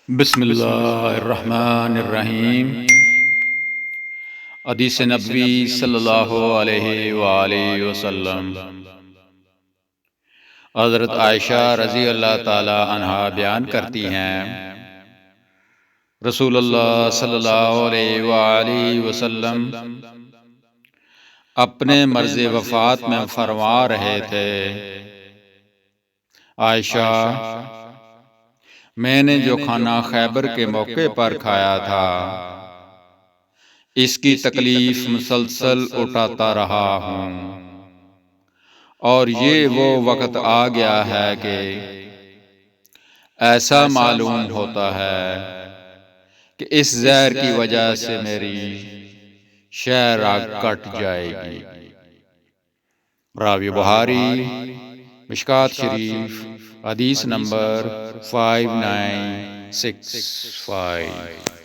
بسم اللہ الرحمن الرحیم۔ حدیث نبوی صلی اللہ علیہ وآلہ وسلم۔ حضرت عائشہ رضی اللہ تعالی عنہا بیان کرتی ہیں، رسول اللہ صلی اللہ علیہ وآلہ وسلم اپنے مرض وفات میں فرما رہے تھے، عائشہ، میں نے جو کھانا خیبر کے موقع پر کھایا تھا، اس کی تکلیف مسلسل اٹھاتا رہا ہوں، اور یہ وہ وقت آ گیا ہے کہ ایسا معلوم ہوتا ہے کہ اس زہر کی وجہ سے میری شرح کٹ جائے گی۔ راوی بخاری، مشکوٰۃ شریف، حدیث نمبر 5965۔